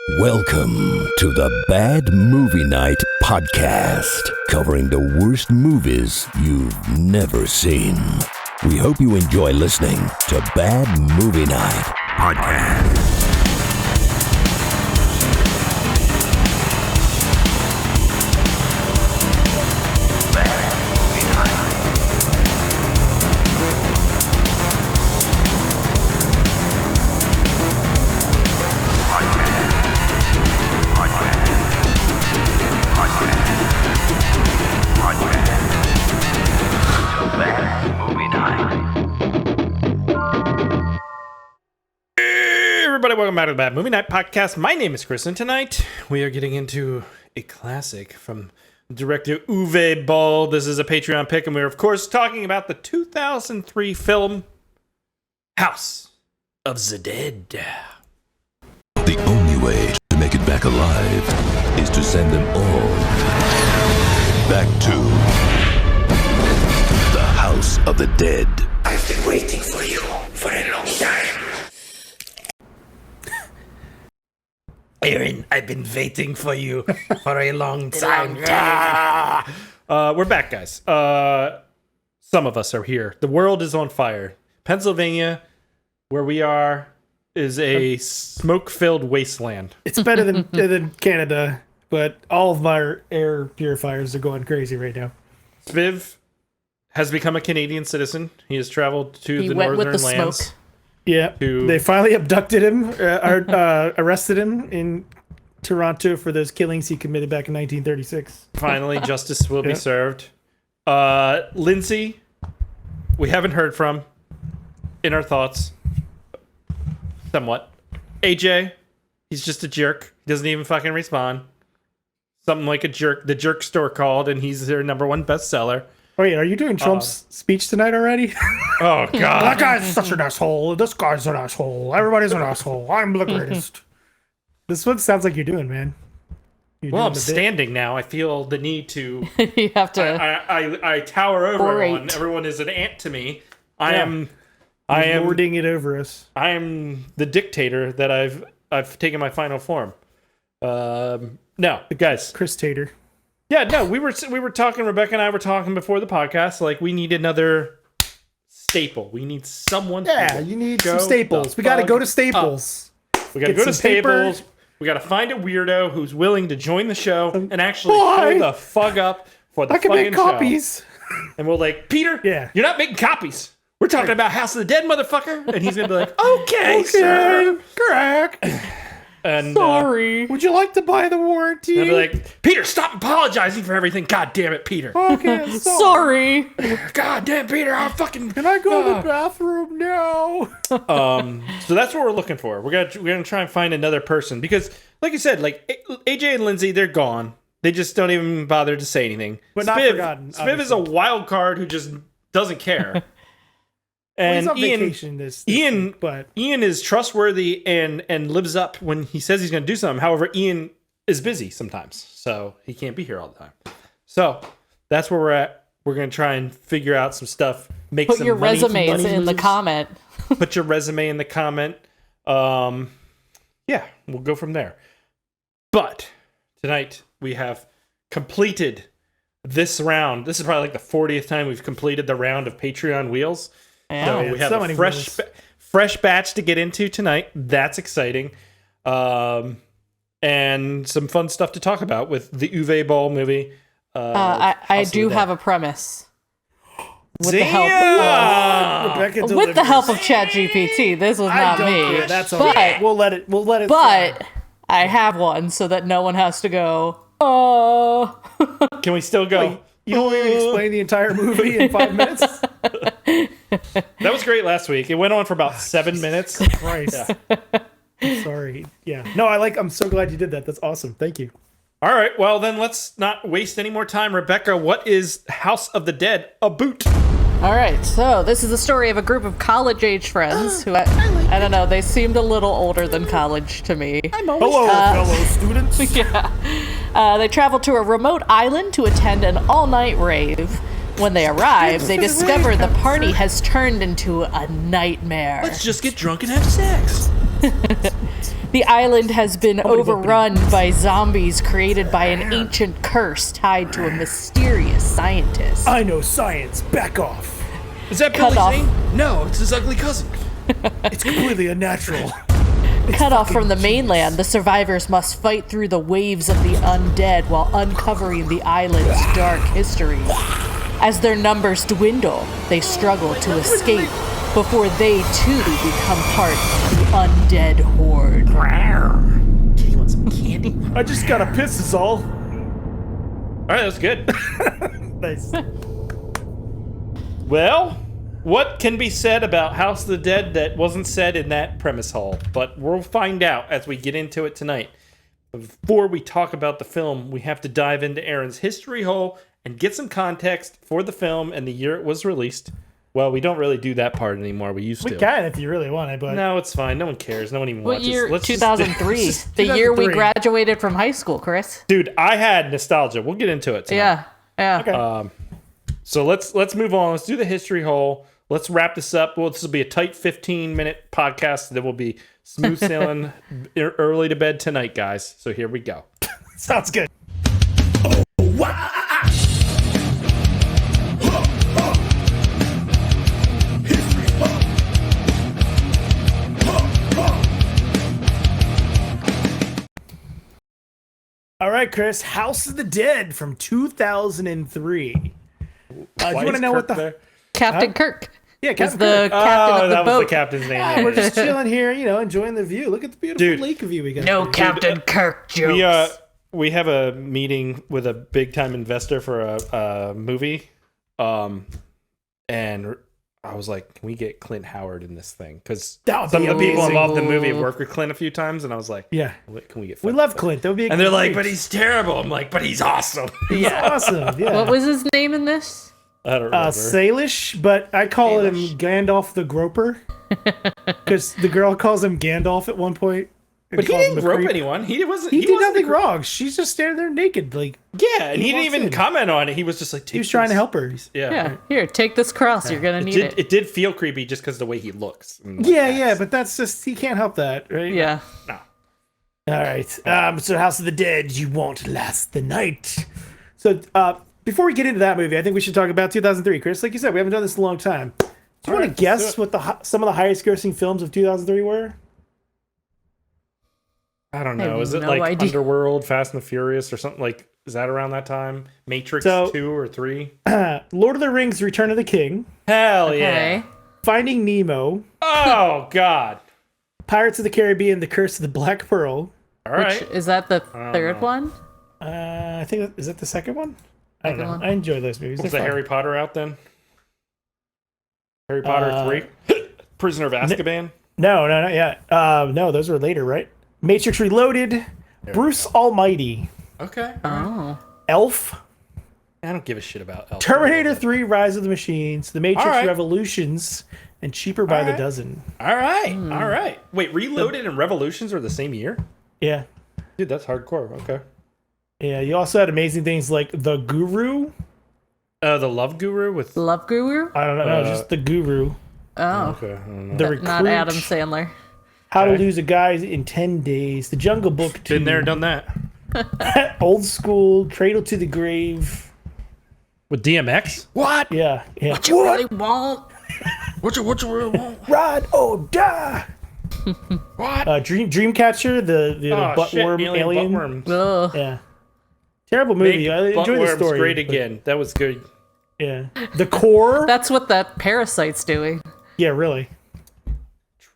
Welcome to the Bad Movie Night podcast, covering the worst movies you've never seen. We hope you enjoy listening to Bad Movie Night podcast. Welcome back to the Bad Movie Night podcast. My name is Chris, and tonight we are getting into a classic from director Uwe Boll. This is a Patreon pick, and we're of course talking about the 2003 film House of the Dead. The only way to make it back alive is to send them all back to the House of the Dead. I've been waiting for you for a long time. Aaron, I've been waiting for you for a long time. We're back, guys. Some of us are here. The world is on fire. Pennsylvania, where we are, is a smoke-filled wasteland. It's better than Canada, but all of our air purifiers are going crazy right now. Spiv has become a Canadian citizen. He has traveled to the went northern with the lands. smoke. Yeah, they finally abducted him, arrested him in Toronto for those killings he committed back in 1936. Finally, justice will be served. Lindsay, we haven't heard from. In our thoughts, somewhat. AJ, he's just a jerk. He doesn't even fucking respond. Something like a jerk. The Jerk Store called, and he's their #1 bestseller. Wait, are you doing Trump's speech tonight already? Oh, God. That guy's such an asshole. This guy's an asshole. Everybody's an asshole. I'm the greatest. This one sounds like you're doing, man. Well, I'm standing now. I feel the need to... You have to... I tower over orate. everyone. Everyone is an ant to me. I am lording it over us. I am the dictator that I've taken my final form. No, guys. Chris Tater. Yeah, no, we were talking, Rebecca and I were talking before the podcast, like we need another staple. We need someone to you need some Staples. We got to go to Staples. We got to go to Staples. Paper. We got to find a weirdo who's willing to join the show and actually show the fuck up for the fucking show. I can make copies. And we'll like, Peter, you're not making copies. We're talking about House of the Dead, motherfucker. And he's going to be like, okay, sir. Correct. And, sorry. Would you like to buy the warranty? And I'll be like, Peter, stop apologizing for everything. God damn it, Peter. Okay, sorry. God damn, Peter, I'm fucking... Can I go to the bathroom now? So that's what we're looking for. We're gonna try and find another person. Because, like you said, like, AJ and Lindsay, they're gone. They just don't even bother to say anything. But not forgotten. Spiv is a wild card who just doesn't care. And well, he's on vacation this week, but Ian is trustworthy and lives up when he says he's going to do something. However, Ian is busy sometimes, so he can't be here all the time. So that's where we're at. We're going to try and figure out some stuff. Put your resumes in the comment. Put your resume in the comment. Yeah, we'll go from there. But tonight we have completed this round. This is probably like the 40th time we've completed the round of Patreon Wheels. So we have a fresh batch to get into tonight. That's exciting. And some fun stuff to talk about with the Uwe Boll movie. I do have a premise. With the help of ChatGPT. This was not me. That's okay. We'll let it. But I have one so that no one has to go, oh. Can we still go? Wait, you don't even explain the entire movie in 5 minutes? That was great last week. It went on for about 7 minutes. Christ. Yeah. Sorry. Yeah. No, I'm so glad you did that. That's awesome. Thank you. All right. Well, then let's not waste any more time. Rebecca, what is House of the Dead about? All right. So this is the story of a group of college-age friends who, I don't know, they seemed a little older than college to me. Hello, fellow students. Yeah. They traveled to a remote island to attend an all-night rave. When they arrive, they discover the party has turned into a nightmare. Let's just get drunk and have sex. The island has been overrun by zombies created by an ancient curse tied to a mysterious scientist. I know science. Back off. Is that Cut Billy off. Zane? No, it's his ugly cousin. It's completely unnatural. Cut off from the mainland, the survivors must fight through the waves of the undead while uncovering the island's dark history. As their numbers dwindle, they struggle to escape before they too become part of the undead horde. You want some candy? I just gotta piss is all. All right, that's good. Nice. Well, what can be said about House of the Dead that wasn't said in that premise hall? But we'll find out as we get into it tonight. Before we talk about the film, we have to dive into Aaron's history hole and get some context for the film and the year it was released. Well, we don't really do that part anymore. We used to. We can if you really want it, but No, it's fine. No one cares. No one even What watches. year? Let's just- 2003. just- The year we 2003. graduated from high school, Chris. Dude, I had nostalgia. We'll get into it tonight. Yeah. okay. So let's move on. Let's do the history hole. Let's wrap this up. Well, this will be a tight 15-minute podcast that will be smooth sailing early to bed tonight, guys. So here we go. Sounds good. All right, Chris. House of the Dead from 2003. Do you want to know what the Captain Kirk. Yeah, is Captain the Kirk. captain of the that boat. was the captain's name. Yeah, we're just chilling here, enjoying the view. Look at the beautiful Dude. lake view we got. No Captain Kirk jokes. We have a meeting with a big time investor for a movie, and I was like, "Can we get Clint Howard in this thing?" Because That would some be of the people amazing. involved in the movie have worked with Clint a few times, and I was like, Yeah, can we get?" we love Clint. That would be. And they're like, "But he's terrible." I'm like, "But he's awesome." he's awesome. Yeah. What was his name in this? I don't remember. Salish, but I call him Salish. Gandalf the Groper because the girl calls him Gandalf at one point. But he calls him didn't a grope creep. anyone. He wasn't. He did wasn't nothing the- wrong. She's just standing there naked, like Yeah, and he didn't walks even in. comment on it. He was just like, he was trying to help her. Yeah. Here, take this cross. You're gonna need it. It did feel creepy just because the way he looks. And Yeah, yeah, but that's just he can't help that, right? Yeah. no. All right. So House of the Dead, you won't last the night. So before we get into that movie, I think we should talk about 2003, Chris. Like you said, we haven't done this in a long time. Do you want to guess what some of the highest grossing films of 2003 were? I don't I know. have Is it no like idea. Underworld, Fast and the Furious, or something like? Is that around that time? Matrix So- 2 or 3? Lord of the Rings: Return of the King, Hell yeah! Okay. Finding Nemo, Oh god! Pirates of the Caribbean: The Curse of the Black Pearl. All right. Which, is that the third one? I think is that the second one? I don't Second know. one. I enjoy those movies. Was They're the fun. Harry Potter out then? Harry Potter 3? Prisoner of Azkaban? No, not yet. No, those were later, right? Matrix Reloaded, Bruce Almighty, Okay. Oh. Elf, I don't give a shit about Elf. Terminator 3: Rise of the Machines, The Matrix All right. Revolutions, and Cheaper by the right. Dozen. All right. All right. Wait, Reloaded and Revolutions were the same year? Yeah. Dude, that's hardcore. Okay. Yeah, you also had amazing things like The Guru. The Love Guru with. Love Guru? I don't know, just The Guru. Oh. Okay. I don't know. The Recruit. Not Adam Sandler. How to Okay. Lose a Guy in 10 Days. The Jungle Book 2. Been there, done that. Old School, Cradle to the Grave. With DMX? What? Yeah, yeah. What you really want? What you really want? Ride or die. What? Dreamcatcher, the buttworm alien. Buttworms. Ugh. Yeah. Terrible movie. I enjoy the Buttworms story. great but- again. That was good. Yeah. The Core. That's what that parasite's doing. Yeah, really.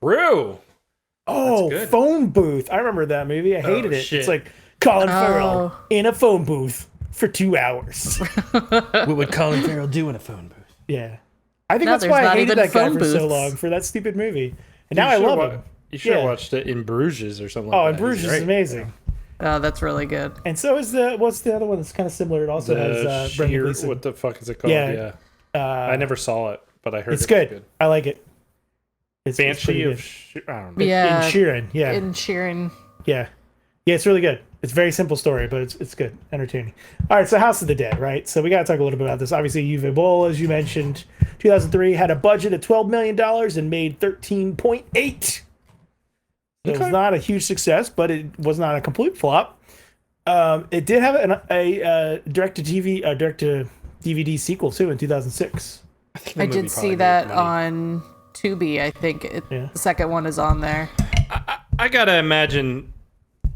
True. Oh, good. Phone Booth. I remember that movie. I hated it. shit. It's like Colin Farrell in a phone booth for 2 hours. What would Colin Farrell do in a phone booth? Yeah. I think Now that's there's why I not hated even that guy phone for so booths. long, for that stupid movie. And now I love him. You should have Yeah. watched it in Bruges or something Oh, like and that. Bruges He's is great. amazing. Oh, that's really good. And so is what's the other one that's kind of similar? It also has Brendan Gleeson. What the fuck is it called? Yeah. Yeah. I never saw it, but I heard It's it good. was good. I like it. It's pretty Banshee good. of... I don't know. Yeah. In Sheeran, yeah. In Sheeran. Yeah. Yeah, it's really good. It's a very simple story, but it's good. Entertaining. All right, so House of the Dead, right? So we got to talk a little bit about this. Obviously, Uwe Boll, as you mentioned, 2003 had a budget of $12 million and made 13.8. It was not a huge success, but it was not a complete flop. It did have a direct-to-DVD sequel, too, in 2006. I did see that on Tubi. I think the second one is on there. I gotta imagine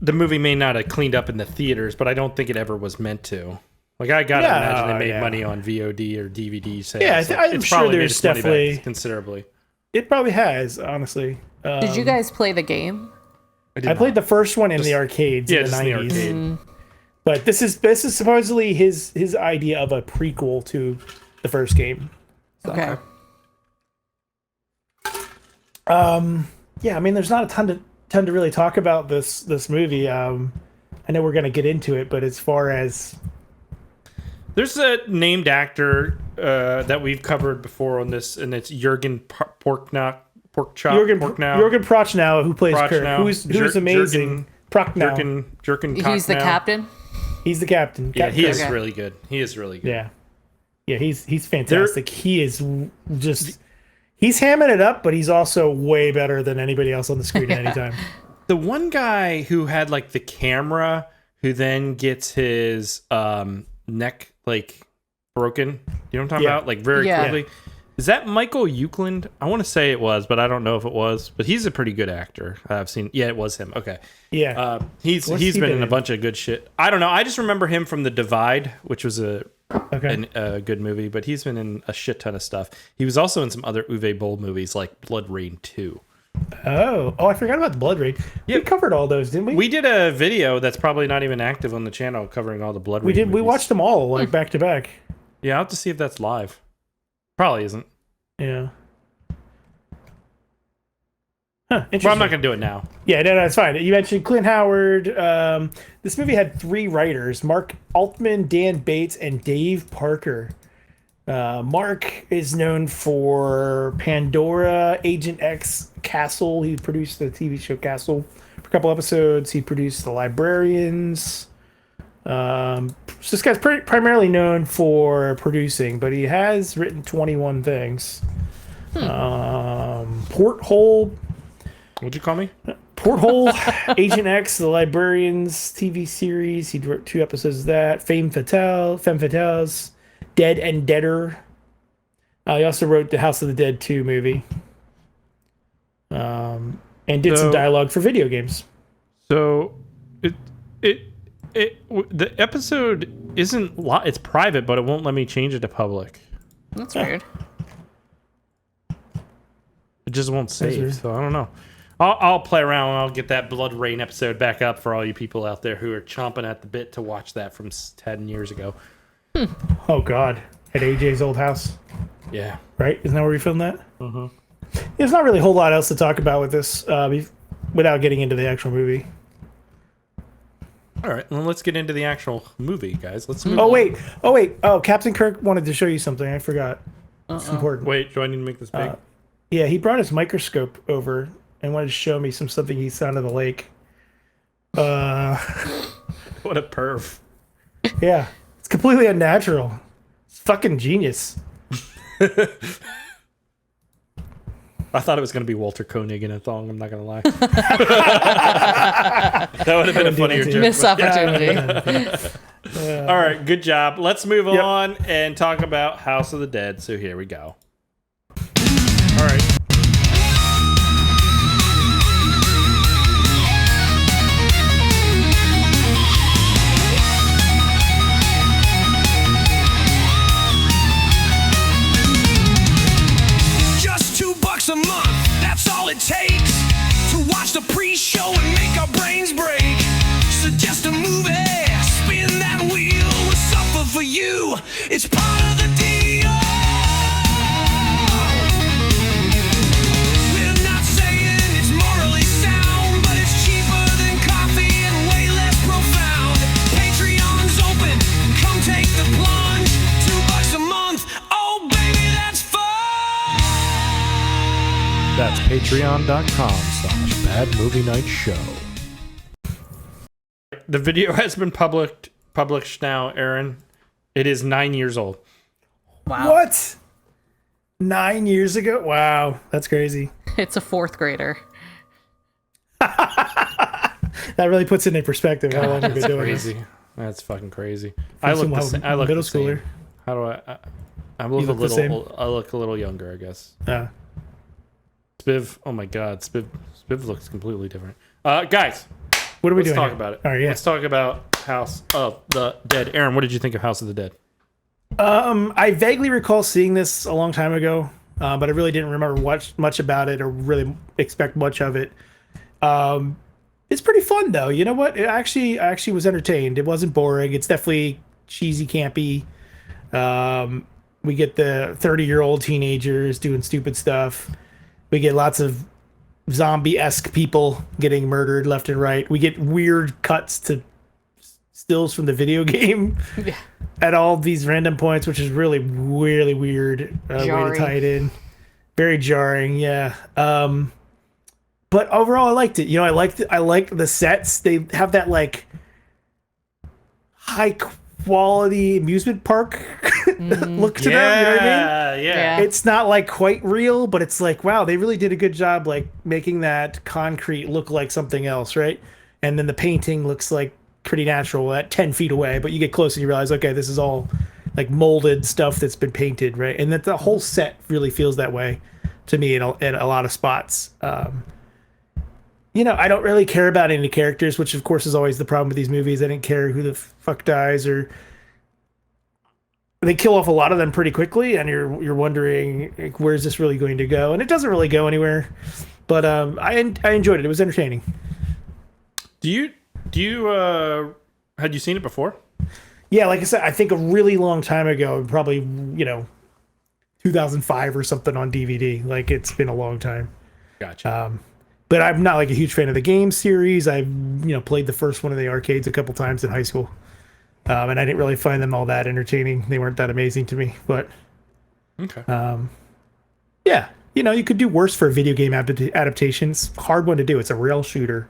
the movie may not have cleaned up in the theaters, but I don't think it ever was meant to. Like, I gotta imagine they made money on VOD or DVD sales. Yeah, I'm sure there's definitely... considerably. It probably has, honestly. Did you guys play the game? I played the first one in the arcades in the 90s. In the arcade. But this is supposedly his idea of a prequel to the first game. So. Okay. Yeah, I mean, there's not a ton to really talk about this movie. I know we're gonna get into it, but as far as there's a named actor that we've covered before on this, and it's Jürgen Prochnow, who plays Kirk, who's amazing. Jürgen He's the captain. He's the captain. Yeah, he is really good. He is really good. Yeah, he's fantastic. He is just he's hamming it up, but he's also way better than anybody else on the screen at any time. The one guy who had like the camera, who then gets his neck like broken. You know what I'm talking about? Like very quickly. Is that Michael Euclid? I want to say it was, but I don't know if it was. But he's a pretty good actor. I've seen. Yeah, it was him. Okay. Yeah. He's been in a bunch of good shit. I don't know. I just remember him from The Divide, which was a good movie. But he's been in a shit ton of stuff. He was also in some other Uwe Boll movies like Blood Rain 2. Oh, I forgot about the Blood Rain. Yeah. We covered all those, didn't we? We did a video that's probably not even active on the channel covering all the Blood Rain. We did. Movies. We watched them all like back to back. Yeah, I'll have to see if that's live. Probably isn't. Yeah. Huh, interesting. Well, I'm not going to do it now. Yeah, no, it's fine. You mentioned Clint Howard. This movie had 3 writers, Mark Altman, Dan Bates, and Dave Parker. Mark is known for Pandora, Agent X, Castle. He produced the TV show Castle for a couple episodes. He produced The Librarians. So this guy's primarily known for producing, but he has written 21 things. Porthole. What'd you call me? Porthole, Agent X, The Librarians TV series. He wrote 2 episodes of that. Femme Fatales, Dead and Deader. He also wrote the House of the Dead 2 movie. And did some dialogue for video games. So the episode isn't it's private, but it won't let me change it to public. That's weird. It just won't save, so I don't know. I'll play around and I'll get that Blood Rain episode back up for all you people out there who are chomping at the bit to watch that from 10 years ago. Oh God, at AJ's old house. Yeah. Right? Isn't that where we filmed that? Mm-hmm. There's not really a whole lot else to talk about with this without getting into the actual movie. All right, well, let's get into the actual movie, guys. Let's move. Oh wait. Oh, Captain Kirk wanted to show you something. I forgot. It's important. Wait, do I need to make this big? Yeah, he brought his microscope over and wanted to show me something he saw in the lake. What a perv. Yeah, it's completely unnatural. It's fucking genius. I thought it was going to be Walter Koenig in a thong. I'm not going to lie. That would have been a funnier joke. Missed opportunity. All right, good job. Let's move on and talk about House of the Dead. So here we go. All right. $2 a month, that's all it takes to watch the pre-show and make our brains break. Suggest a movie, spin that wheel, we'll suffer for you, it's part of the deal. We're not saying it's morally sound, but it's cheaper than coffee and way less profound. Patreon's open, come take the plunge, $2 a month, oh baby that's fun. That's patreon.com/badmovienightshow. The video has been published now, Aaron. It is 9 years old. Wow. What? 9 years ago? Wow, that's crazy. It's a 4th grader. That really puts it in perspective how long we've been doing Crazy. this. That's fucking crazy. I look Middle the same. schooler. How do I look a look the same? little. I look a little younger, I guess. Yeah. Spiv. Oh my God, Spiv looks completely different. Guys, What are we let's doing? talk here? about it. All right, yeah. Let's talk about House of the Dead. Aaron, what did you think of House of the Dead? I vaguely recall seeing this a long time ago, but I really didn't remember much about it or really expect much of it. It's pretty fun though. You know what? I actually was entertained. It wasn't boring. It's definitely cheesy, campy. We get the 30-year-old teenagers doing stupid stuff. We get lots of zombie-esque people getting murdered left and right. We get weird cuts to stills from the video game at all these random points, which is really, really weird way to tie it in. Very jarring, yeah. But overall, I liked it. You know, I liked the sets. They have that like high quality amusement park look to them. You know what I mean? Yeah. It's not like quite real, but it's like, wow, they really did a good job like making that concrete look like something else, right? And then the painting looks like pretty natural at 10 feet away, but you get close and you realize, okay, this is all like molded stuff that's been painted, right? And that the whole set really feels that way to me in a lot of spots. You know, I don't really care about any characters, which of course is always the problem with these movies. I didn't care who the fuck dies, or they kill off a lot of them pretty quickly, and you're wondering like, where's this really going to go? And it doesn't really go anywhere. But I enjoyed it. It was entertaining. Do you had you seen it before? Yeah, like I said, I think a really long time ago, probably 2005 or something on DVD. Like it's been a long time. Gotcha. But I'm not like a huge fan of the game series. I've played the first one in the arcades a couple times in high school, and I didn't really find them all that entertaining. They weren't that amazing to me. But okay. Yeah, you could do worse for a video game adaptation. It's a hard one to do. It's a rail shooter.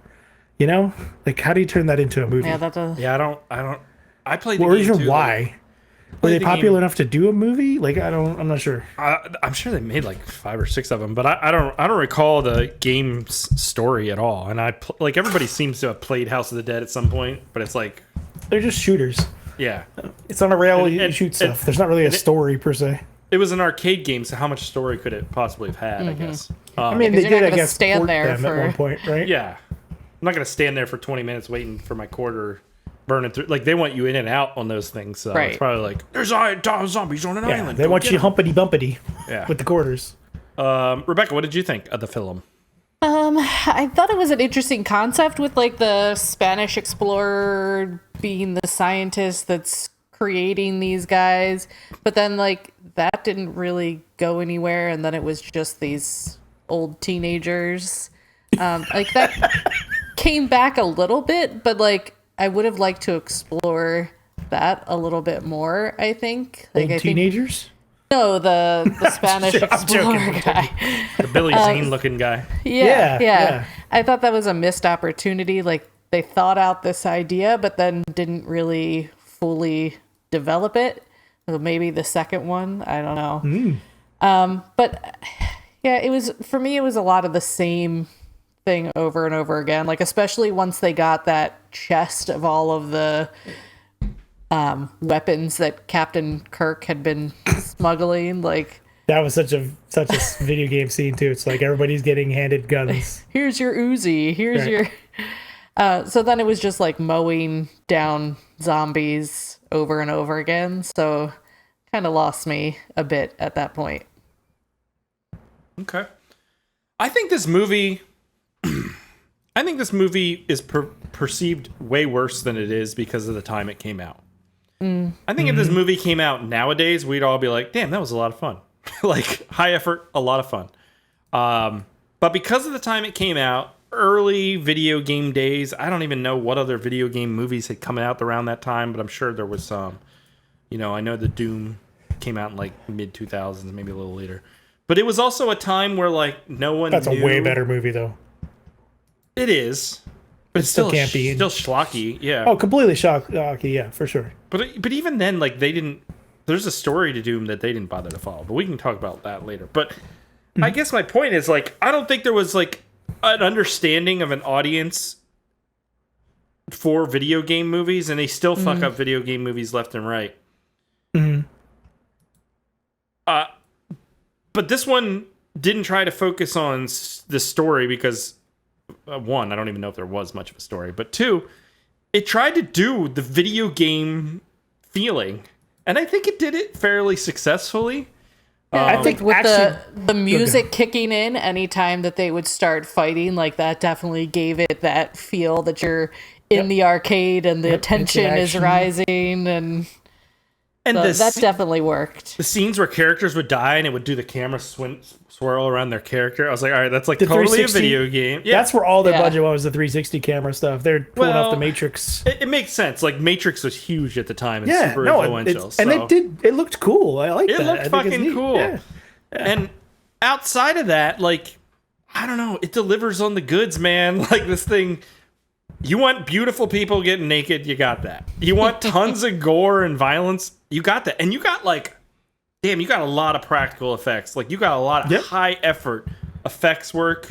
Like how do you turn that into a movie? Yeah, that's a. Yeah, I don't. I played the Or game even too, why? like, Were they popular enough to do a movie? Like I'm not sure. I'm sure they made like 5 or 6 of them, but I don't recall the game's story at all. And like everybody seems to have played House of the Dead at some point, but it's like They're just shooters. yeah, It's on a rail. You shoot stuff. There's not really a story per se. it was an arcade game, so how much story could it possibly have had? I guess. I mean, Because they you're did, not I gonna guess, stand port there them at one point, right? yeah, I'm not gonna stand there for 20 minutes waiting for my quarter burning through. Like they want you in and out on those things, so Right. it's probably like there's zombies on an Yeah, island. they Go want get you 'em." humpity bumpity Yeah. with the quarters. Rebecca, what did you think of the film? I thought it was an interesting concept with like the Spanish explorer being the scientist that's creating these guys, but then like that didn't really go anywhere, and then it was just these old teenagers. Like that came back a little bit, but like I would have liked to explore that a little bit more. I think like Old teenagers? no, the Spanish I'm explorer joking. guy. The Billy Zane looking guy. Yeah. I thought that was a missed opportunity. Like they thought out this idea, but then didn't really fully develop it. So maybe the second one, I don't know. But yeah, it was for me. It was a lot of the same thing over and over again. Like especially once they got that chest of all of the weapons that Captain Kirk had been smuggling. Like That was such a video game scene too. It's like everybody's getting handed guns. here's your Uzi. Here's Right. your. So then it was just like mowing down zombies over and over again. So kind of lost me a bit at that point. Okay. I think this movie is perceived way worse than it is because of the time it came out. I think if this movie came out nowadays, we'd all be like, damn, that was a lot of fun. Like, high effort, a lot of fun. But because of the time it came out, early video game days, I don't even know what other video game movies had come out around that time, but I'm sure there was some. I know the Doom came out in like mid-2000s, maybe a little later. But it was also a time where like no one That's knew. a way better movie though. It is. But it's still still campy. still schlocky, yeah. Oh, completely shocked. Okay, yeah, for sure. But even then, like they didn't. There's a story to Doom that they didn't bother to follow. But we can talk about that later. But I guess my point is like I don't think there was like an understanding of an audience for video game movies, and they still fuck up video game movies left and right. Mm-hmm. But this one didn't try to focus on the story because, one, I don't even know if there was much of a story, but two, it tried to do the video game feeling, and I think it did it fairly successfully. I think with actually, the music kicking in anytime that they would start fighting, like that definitely gave it that feel that you're in the arcade and the tension is rising, and so that definitely worked. The scenes where characters would die and it would do the camera swirl around their character, I was like, all right, that's like the totally a video game. Yeah. That's where all their budget was, the 360 camera stuff. They're pulling off the Matrix. It makes sense. Like, Matrix was huge at the time and super influential. And it looked cool. I like that. It looked fucking cool. Yeah. And outside of that, like, I don't know, it delivers on the goods, man. Like, this thing, you want beautiful people getting naked, you got that. You want tons of gore and violence, you got that. And you got, like, damn, you got a lot of practical effects. Like, you got a lot of high effort effects work.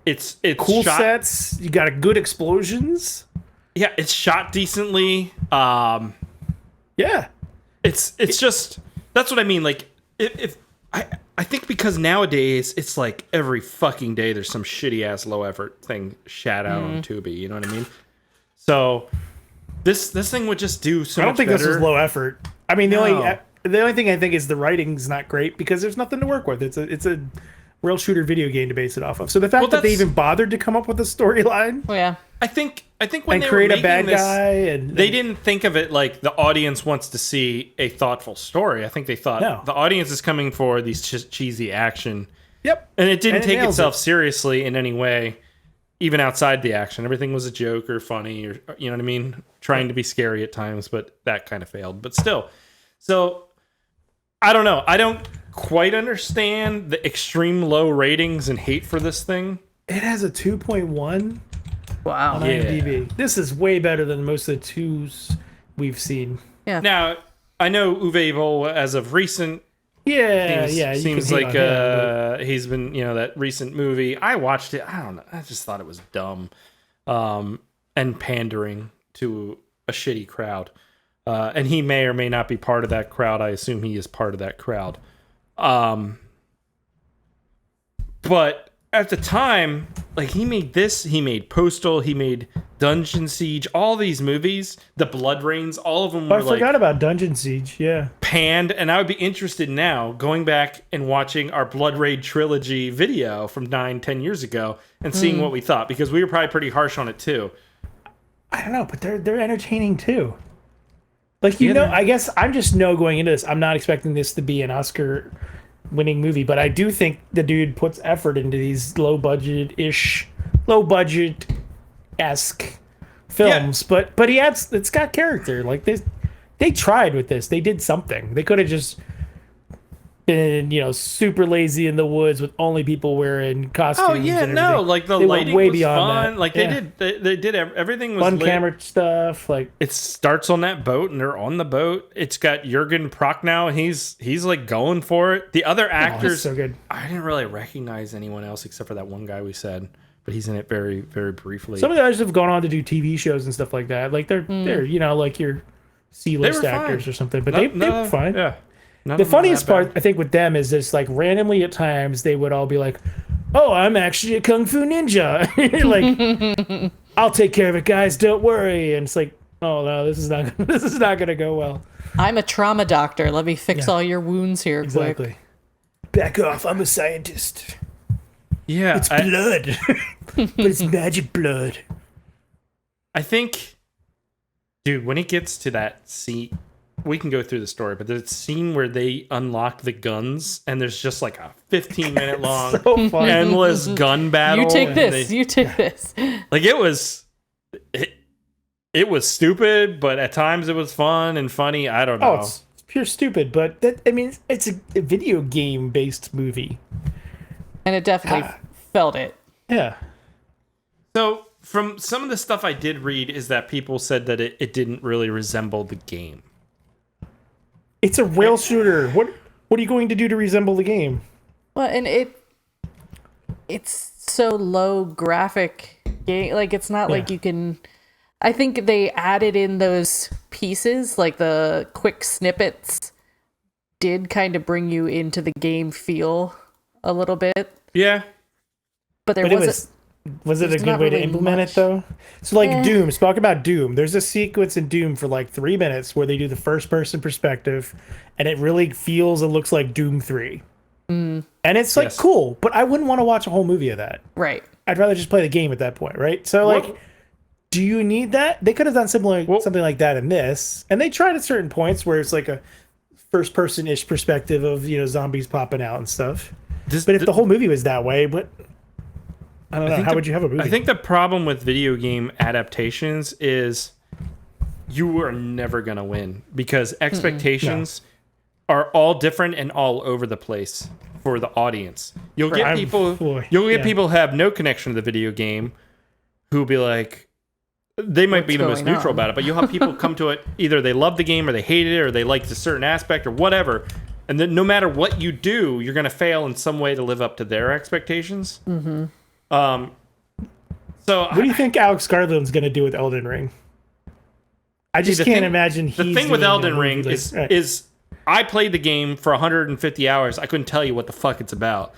It's cool sets. You got good explosions. Yeah, it's shot decently. Yeah. It's just, that's what I mean. Like, if I think because nowadays it's like every fucking day there's some shitty ass low effort thing shat out on Tubi. You know what I mean? So this thing would just do so much better. I don't think this was low effort. I mean, the only thing I think is the writing's not great because there's nothing to work with. It's a rail shooter video game to base it off of. So the fact that they even bothered to come up with a storyline, I think when they create were a bad this, guy, and they didn't think of it like the audience wants to see a thoughtful story. I think they thought the audience is coming for these cheesy action. Yep, and it didn't take itself seriously in any way, even outside the action. Everything was a joke or funny, or you know what I mean, trying to be scary at times, but that kind of failed. But still, so I don't know. I don't quite understand the extreme low ratings and hate for this thing. It has a 2.1. Wow. On IMDb. This is way better than most of the 2s we've seen. Yeah. Now, I know Uwe Boll, as of recent, seems like he's been, that recent movie. I watched it. I don't know. I just thought it was dumb and pandering to a shitty crowd. And he may or may not be part of that crowd. I assume he is part of that crowd. But at the time, like, he made this, he made Postal, he made Dungeon Siege, all these movies, the Blood Rains, all of them were I forgot about Dungeon Siege, panned, and I would be interested now going back and watching our Blood Raid trilogy video from 9-10 years ago and seeing what we thought, because we were probably pretty harsh on it too. I don't know, but they're entertaining too. Like, I guess I'm just going into this. I'm not expecting this to be an Oscar winning movie, but I do think the dude puts effort into these low budget-esque films. But it's got character. Like, they tried with this. They did something. They could have just been, super lazy in the woods with only people wearing costumes. Oh yeah, no, like the lighting was fun. That. Like they did everything was fun camera stuff. Like, it starts on that boat and they're on the boat. It's got Jürgen Prochnow. He's like going for it. The other actors, so good. I didn't really recognize anyone else except for that one guy we said, but he's in it very, very briefly. Some of the others have gone on to do TV shows and stuff like that. Like they're like your C-list actors fine. Or something, but they were fine. Yeah. The funniest part, I think, with them is just like randomly at times they would all be like, "Oh, I'm actually a kung fu ninja." Like, I'll take care of it, guys. Don't worry. And it's like, oh no, this is not gonna go well. I'm a trauma doctor. Let me fix all your wounds here quick. Back off. I'm a scientist. Yeah, it's blood, but it's magic blood. I think, dude, when it gets to that scene. We can go through the story, but there's a scene where they unlock the guns, and there's just like a 15-minute long, endless gun battle. You take this. You take this. Like, it was stupid, but at times it was fun and funny. I don't know. Oh, it's pure stupid, but it's a video game based movie, and it definitely felt it. Yeah. So, from some of the stuff I did read, is that people said that it didn't really resemble the game. It's a rail shooter. What are you going to do to resemble the game? Well, and it's so low graphic game. Like, it's not like you can. I think they added in those pieces, like the quick snippets, did kind of bring you into the game feel a little bit. Yeah. But there wasn't. Was it a good way to implement it though? So like Doom, talk about Doom. There's a sequence in Doom for like 3 minutes where they do the first person perspective and it really feels and looks like Doom 3. And it's like cool, but I wouldn't want to watch a whole movie of that. Right. I'd rather just play the game at that point, right? So like do you need that? They could have done something like that in this. And they tried at certain points where it's like a first person-ish perspective of, zombies popping out and stuff. But if the whole movie was that way, but I don't know. How would you have a movie? I think the problem with video game adaptations is you are never going to win because expectations are all different and all over the place for the audience. You'll get people who have no connection to the video game who will be like, they might be the most neutral about it, but you'll have people come to it, either they love the game or they hate it or they like a certain aspect or whatever. And then no matter what you do, you're going to fail in some way to live up to their expectations. Mm-hmm. So what do you think Alex Garland's going to do with Elden Ring? I just can't imagine the thing with Elden Ring is I played the game for 150 hours. I couldn't tell you what the fuck it's about.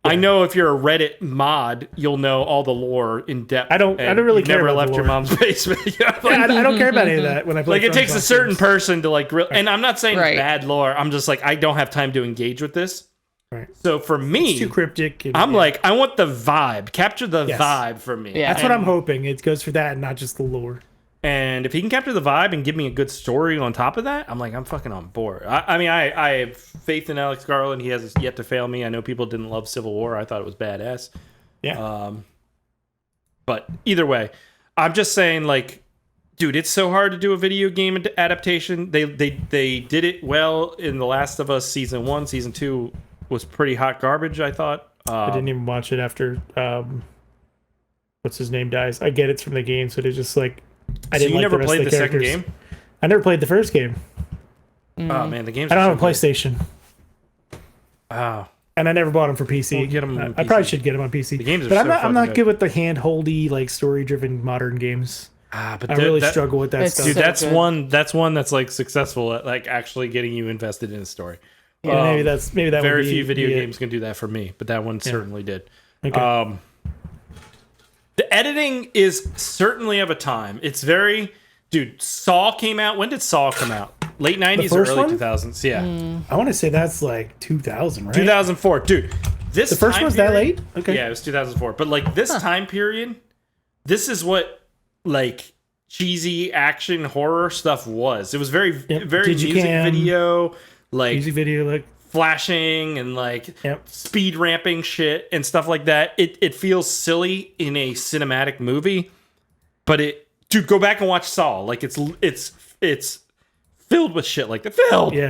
Yeah. I know if you're a Reddit mod, you'll know all the lore in depth. I don't really care about left the your lore. mom's basement. I don't care about any of that when I play. Like it takes a certain person to like, and I'm not saying Right. it's bad lore. I'm just like I don't have time to engage with this. Right. So for me, it's too cryptic. I'm like I want the vibe. Capture the vibe for me. Yeah. That's what I'm hoping. It goes for that and not just the lore. And if he can capture the vibe and give me a good story on top of that, I'm like, I'm fucking on board. I mean, I have faith in Alex Garland. He has yet to fail me. I know people didn't love Civil War. I thought it was badass. Yeah. But either way, I'm just saying, like, dude, it's so hard to do a video game adaptation. They did it well in The Last of Us Season 1. Season 2 was pretty hot garbage, I thought. I didn't even watch it after, what's his name dies. I get it's from the game, so they're just like... I didn't never the played the second characters. game? I never played the first game. Oh man, the games. I don't have a PlayStation. Oh. And I never bought them for PC. We'll get them on I probably should get them on PC. The games are but so I'm not fucking good with the hand-holdy, like story-driven modern games. But I really struggle with that stuff. Dude, so that's good. one. That's one that's like successful at like actually getting you invested in a story. Yeah, maybe that. Very would be, few video be games can do that for me, but that one certainly did. Okay. The editing is certainly of a time. It's very, dude. Saw came out. When did Saw come out? Late 90s or first early one? 2000s? Yeah, I want to say that's like 2000, right? 2004, dude. This The first time one's period, that late? Okay. Yeah, it was 2004. But like this time period, this is what like cheesy action horror stuff was. It was very very music video, like music video, like flashing and like speed ramping shit and stuff like that. It feels silly in a cinematic movie, but dude, go back and watch Saw. Like it's filled with shit like that.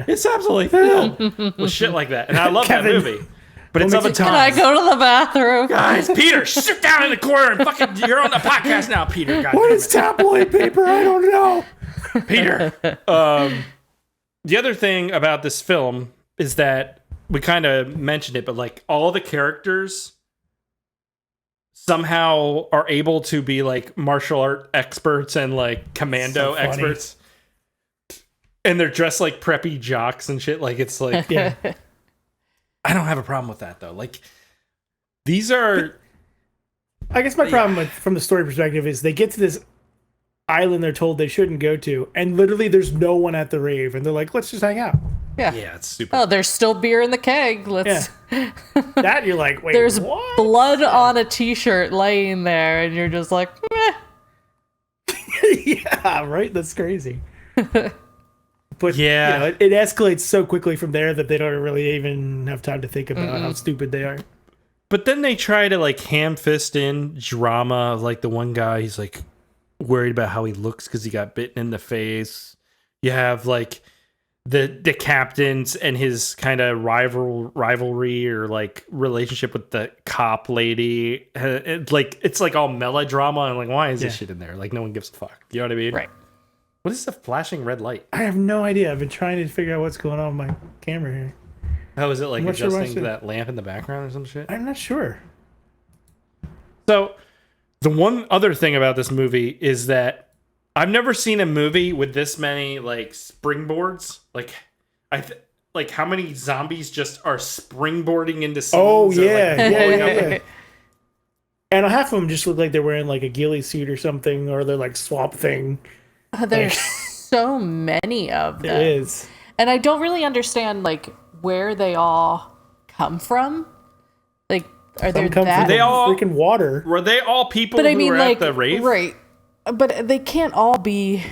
It's absolutely filled with shit like that, and I love that movie. But it's of a time. Can I go to the bathroom? Guys, Peter, sit down in the corner and fucking. You're on the podcast now, Peter. God what damn is it. tabloid paper? I don't know. Peter? The other thing about this film is that we kind of mentioned it, but like all the characters somehow are able to be like martial art experts and like commando experts, and they're dressed like preppy jocks and shit. Like it's like I don't have a problem with that though. Like these are. I guess my problem from the story perspective is they get to this island they're told they shouldn't go to, and literally there's no one at the rave, and they're like, "Let's just hang out." Yeah, it's super. Oh, there's still beer in the keg. Let's. That you're like, wait. There's what? blood on a t-shirt laying there, and you're just like, meh. Yeah, right. That's crazy. But it escalates so quickly from there that they don't really even have time to think about how stupid they are. But then they try to like ham fist in drama. Like the one guy, he's like worried about how he looks because he got bitten in the face. You have like the captains and his kind of rivalry or like relationship with the cop lady. It's like all melodrama and like why is this shit in there? Like no one gives a fuck. You know what I mean? Right. What is the flashing red light? I have no idea. I've been trying to figure out what's going on with my camera here. How is it like I'm not sure adjusting to that lamp in the background or some shit? I'm not sure. So the one other thing about this movie is that I've never seen a movie with this many like springboards. Like how many zombies just are springboarding into scenes? Oh or, yeah. And half of them just look like they're wearing like a ghillie suit or something, or they're like Swamp Thing. There's so many of them. It is. And I don't really understand like where they all come from. Like, are Some there come that? from They all- freaking water. Were they all people But who I mean, were like, at the rave? right? But they can't all be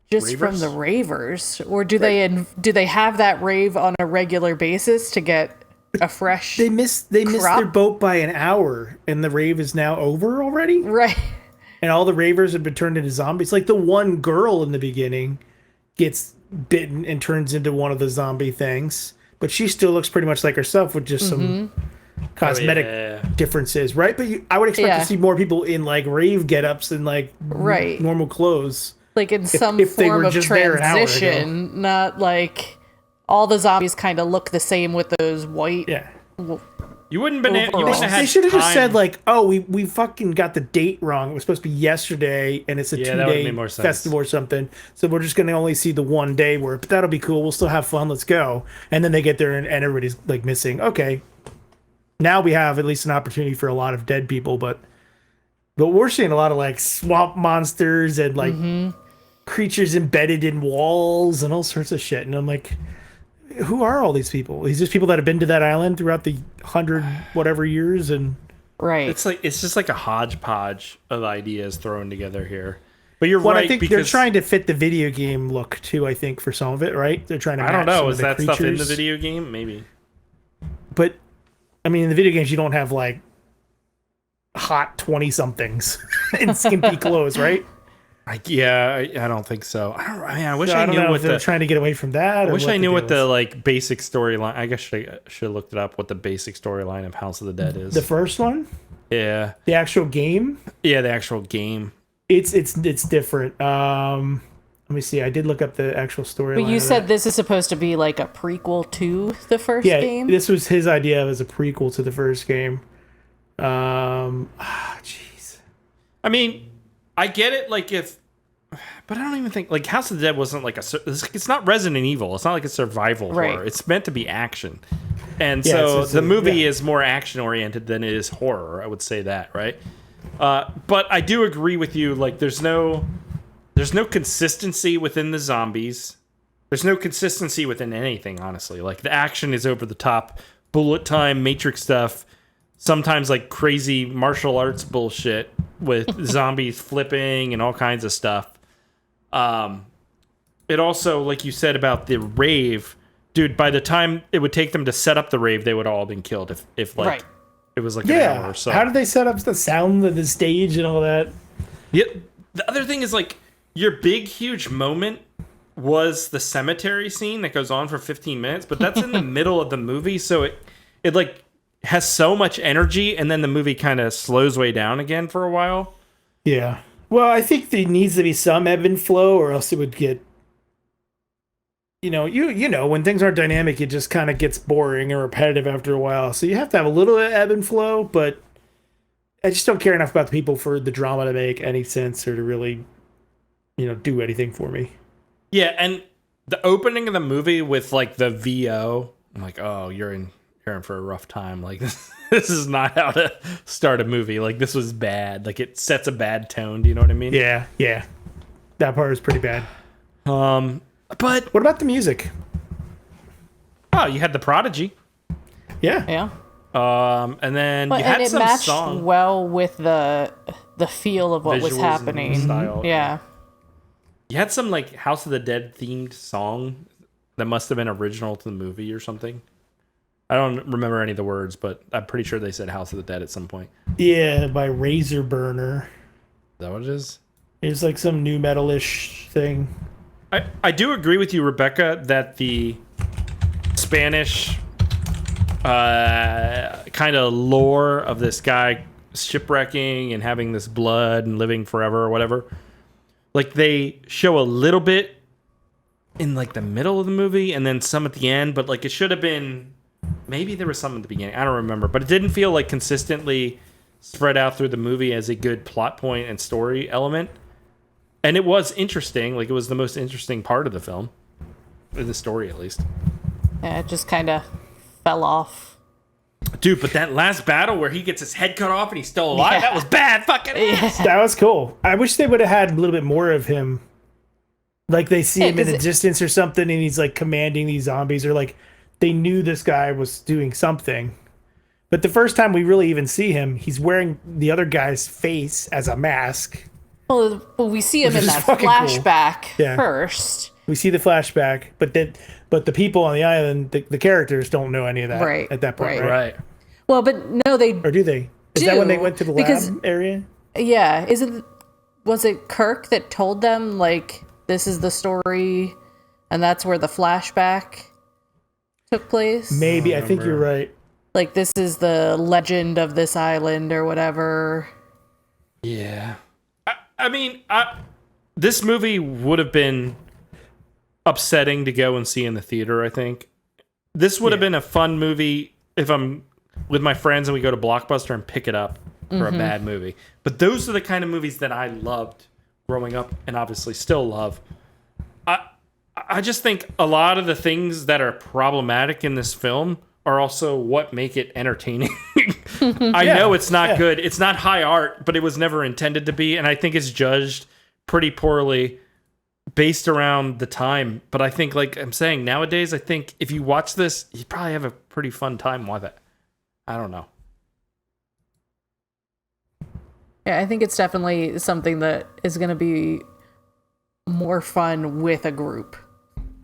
just from Ravers? the ravers, or do they have that rave on a regular basis to get a fresh? They missed their crop? boat by an hour, and the rave is now over already. Right. And all the ravers have been turned into zombies. Like the one girl in the beginning gets bitten and turns into one of the zombie things, but she still looks pretty much like herself with just some cosmetic differences, right? But I would expect to see more people in like rave get-ups and like normal clothes. Like in some if they form were of just there an hour ago. transition, not like all the zombies kind of look the same with those white. Yeah. You wouldn't have had They should have just time. said like, "Oh, we fucking got the date wrong. It was supposed to be yesterday, and it's a Yeah, that would 2-day make more sense. festival or something. So we're just gonna only see the one day where, but that'll be cool. We'll still have fun. Let's go." And then they get there, and everybody's like missing. Okay, now we have at least an opportunity for a lot of dead people, but we're seeing a lot of like swamp monsters and like creatures embedded in walls and all sorts of shit. And I'm like, who are all these people? These just people that have been to that island throughout the 100 whatever years, and Right. It's just like a hodgepodge of ideas thrown together here. But you're well, right. I think because they're trying to fit the video game look too. I think for some of it, right? They're trying to. I don't match know. some of Is the that stuff in the creatures. video game? Maybe. But I mean, in the video games, you don't have like hot 20 somethings in skimpy clothes, right? I don't think so. I wish So I don't knew know what if they're trying to get away from that. I or wish what I knew the what deal the is. like basic storyline. I guess I should have looked it up. What the basic storyline of House of the Dead is. The first one, yeah, the actual game, the actual game. it's different. Let me see. I did look up the actual storyline. But you of said that. this is supposed to be like a prequel to the first Yeah, game. this was his idea as a prequel to the first game. Jeez. I mean, I get it. Like but I don't even think like House of the Dead wasn't like it's not Resident Evil. It's not like a survival Right. horror. It's meant to be action, and Yeah, so it's the movie yeah. is more action oriented than it is horror. I would say that, right? But I do agree with you. Like, there's no consistency within the zombies. There's no consistency within anything, honestly. Like, the action is over the top, bullet time, Matrix stuff. Sometimes like crazy martial arts bullshit with zombies flipping and all kinds of stuff. It also, like you said about the rave, dude, by the time it would take them to set up the rave, they would all have been killed if like Right. it was like an Yeah. hour or so. How did they set up the sound of the stage and all that? Yeah, the other thing is like your big huge moment was the cemetery scene that goes on for 15 minutes, but that's in the middle of the movie, so it like has so much energy, and then the movie kind of slows way down again for a while. Yeah. Well, I think there needs to be some ebb and flow, or else it would get. You know, when things aren't dynamic, it just kind of gets boring and repetitive after a while. So you have to have a little ebb and flow, but I just don't care enough about the people for the drama to make any sense or to really, do anything for me. Yeah, and the opening of the movie with like the VO, I'm like, oh, you're in for a rough time. Like this is not how to start a movie. Like this was bad. Like it sets a bad tone. Do you know what I mean? Yeah. That part is pretty bad. But What about the music? oh, you had the Prodigy. Yeah. Yeah. And then But, you had and it some matched song. well with the feel of what was Visuals and happening. style. Yeah. You had some like House of the Dead themed song that must have been original to the movie or something. I don't remember any of the words, but I'm pretty sure they said House of the Dead at some point. Yeah, by Razor Burner. Is that what it is? It's like some new metal-ish thing. I do agree with you, Rebecca, that the Spanish kind of lore of this guy shipwrecking and having this blood and living forever or whatever, like they show a little bit in like the middle of the movie and then some at the end, but like it should have been, maybe there was some at the beginning. I don't remember, but it didn't feel like consistently spread out through the movie as a good plot point and story element. And it was interesting. Like, it was the most interesting part of the film. In the story, at least. Yeah, it just kind of fell off. Dude, but that last battle where he gets his head cut off and he's still alive, that was bad fucking ass. That was cool. I wish they would have had a little bit more of him. Like, they see him in the distance or something, and he's, like, commanding these zombies, or, like, they knew this guy was doing something. But the first time we really even see him, he's wearing the other guy's face as a mask. Well, we see him in that flashback first. We see the flashback, but the people on the island, the characters don't know any of that at that point, right? Well, but no, they or do they? Is that when they went to the lab area? Yeah, was it Kirk that told them, like, this is the story, and that's where the flashback took place? Maybe. I think you're right. Like, this is the legend of this island or whatever. Yeah. I mean, this movie would have been upsetting to go and see in the theater, I think. This would have been a fun movie if I'm with my friends and we go to Blockbuster and pick it up for a bad movie. But those are the kind of movies that I loved growing up and obviously still love. I just think a lot of the things that are problematic in this film are also what make it entertaining. I know it's not good. It's not high art, but it was never intended to be. And I think it's judged pretty poorly based around the time. But I think, like I'm saying, nowadays, I think if you watch this, you probably have a pretty fun time with it. I don't know. Yeah, I think it's definitely something that is going to be more fun with a group.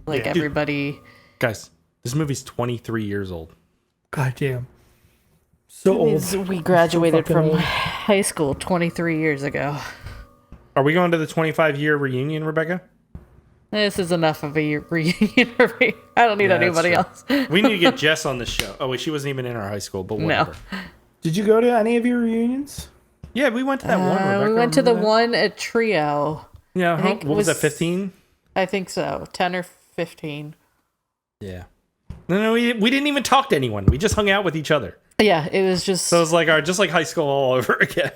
Like, everybody. Dude, guys, this movie's 23 years old. God damn. So old. We graduated from high school 23 years ago. Are we going to the 25-year reunion, Rebecca? This is enough of a reunion for me. I don't need anybody else. We need to get Jess on the show. Oh, wait, she wasn't even in our high school, but whatever. No. Did you go to any of your reunions? Yeah, we went to that one, Rebecca. We went to the one at Trio. Yeah, what was that, 15? I think so, 10 or 15. Yeah. No, we didn't even talk to anyone. We just hung out with each other. Yeah, it was just... So it was like just like high school all over again.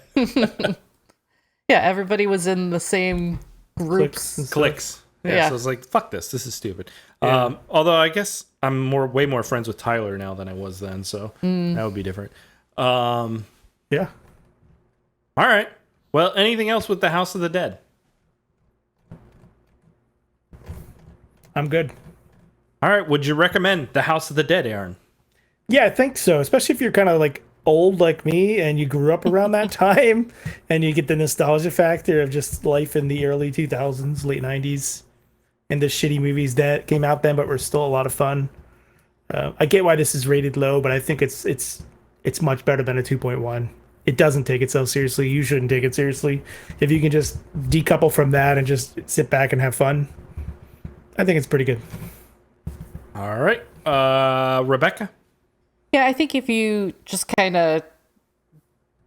Yeah, everybody was in the same groups. Cliques. Yeah, so I was like, fuck this. This is stupid. Yeah. Although I guess I'm way more friends with Tyler now than I was then, so that would be different. Yeah. All right. Well, anything else with the House of the Dead? I'm good. All right. Would you recommend the House of the Dead, Aaron? Yeah, I think so. Especially if you're kind of like old like me and you grew up around that time and you get the nostalgia factor of just life in the early 2000s, late 90s, and the shitty movies that came out then but were still a lot of fun. I get why this is rated low, but I think it's much better than a 2.1. It doesn't take itself seriously. You shouldn't take it seriously. If you can just decouple from that and just sit back and have fun, I think it's pretty good. All right. Rebecca? Yeah, I think if you just kind of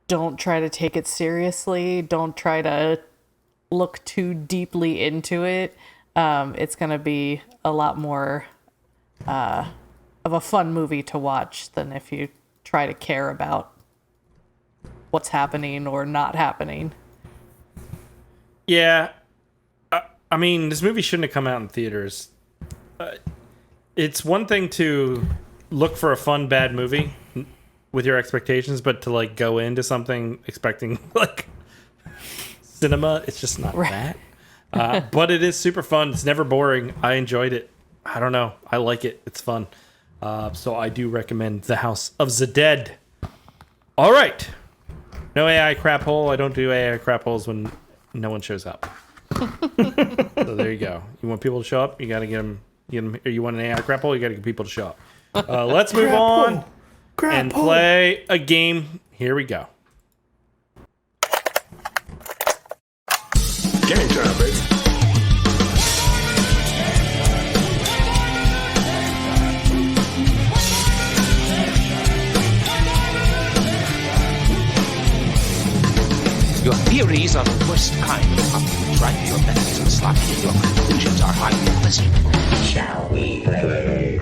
don't try to take it seriously, don't try to look too deeply into it, it's going to be a lot more of a fun movie to watch than if you try to care about what's happening or not happening. Yeah. I mean, this movie shouldn't have come out in theaters. It's one thing to look for a fun, bad movie with your expectations, but to like go into something expecting like cinema, it's just not that. But it is super fun. It's never boring. I enjoyed it. I don't know. I like it. It's fun. So I do recommend The House of the Dead. All right. No AI crap hole. I don't do AI crap holes when no one shows up. So there you go. You want people to show up? You got to get them. Or you want an AI crap hole? You got to get people to show up. Let's move on and play a game. Here we go. Game time, baby. Your theories are the worst kind of problems, right? Your methods are sloppy and your conclusions are hardly pleasant. Shall we play?